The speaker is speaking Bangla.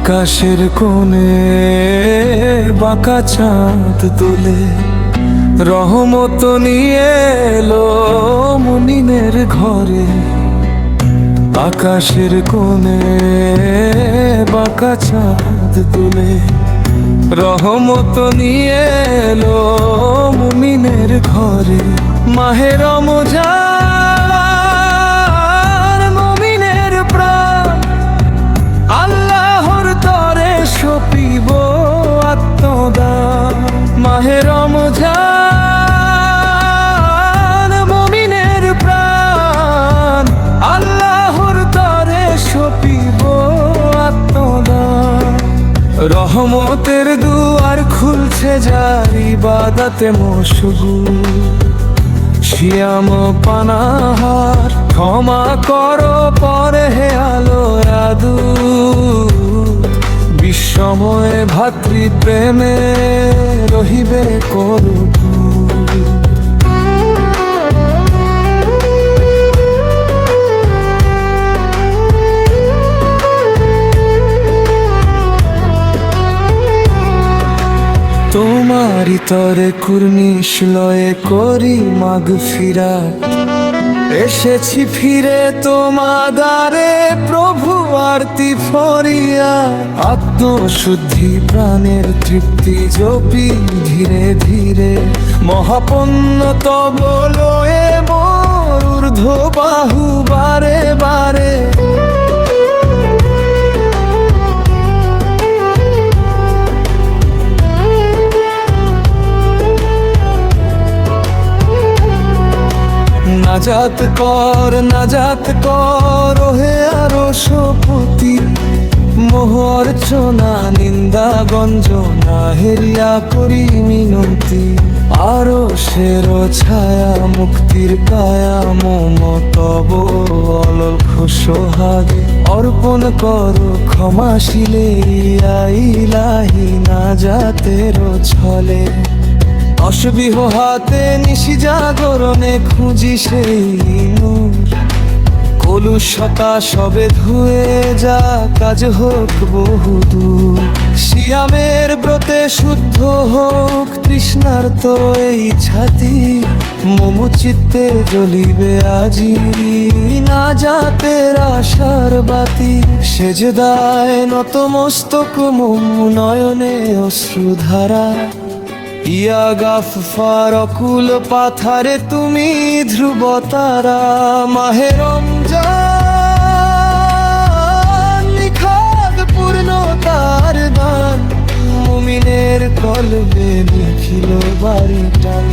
আকাশের কোণে বাঁকা চাঁদ তোলে, রহমত নিয়ে এলো মুমিনের ঘরে। আকাশের কোণে বাঁকা চাঁদ তোলে, রহমত নিয়ে এলো মুমিনের ঘরে। মাহে রমজান মুমিনের প্রাণ, আল্লাহর তরে সপিব আত্মদান। মাহে রমজান মুমিনের প্রাণ, আল্লাহর তরে সপিব আত্মদান। রহমতের দুয়ার খুলছে যার ইবাদতে মশগুল, শিয়াম পানাহার ক্ষমা করো পরে হে আলো আদু। বিশ্বময় ভাতৃপ্রেমে রহিবে করুক। তোমারি তরে কুর্নিশ লয়ে করি মাগফিরাত, এসেছি ফিরে তোমাদারে প্রভু আরতি ফরিয়া। আত্মশুদ্ধি প্রাণের তৃপ্তি জপি ধীরে ধীরে, মহাপন্ন তব লয়ে মোর ঊর্ধ্ব বাহু বারে বারে। নাজাত কর হে আরো সপতি, মোহ অর্চনা নিন্দা গঞ্জনা হেরিয়া করি মিনতি। আরো সের ছায়া মুক্তির কায়া মমতব অলক্ষ সোহাগে, অর্পণ করো ক্ষমাশীলে ইলাহি নাজাতের ছলে। অসবিহ হাতে নিশি জাগরণে খুঁজি সেই নূর, কলুষতা সবে ধুয়ে যা কাজ হোক বহুদূর। শিয়ামের ব্রতে শুদ্ধ হোক তৃষ্ণার্ত এই ছাতি, মমু চিত্তে জ্বলিবে আজি নাজাতের আশার বাতি। সেজদায় নতমস্তক মমু নয়নে অশ্রুধারা, ইয়া গাফফার অকুল পাথারে তুমি ধ্রুব তারা। মাহে রমজান নিখাদ পূর্ণতার দান, মুমিনের কলবে লিখিল বাড়ি টান।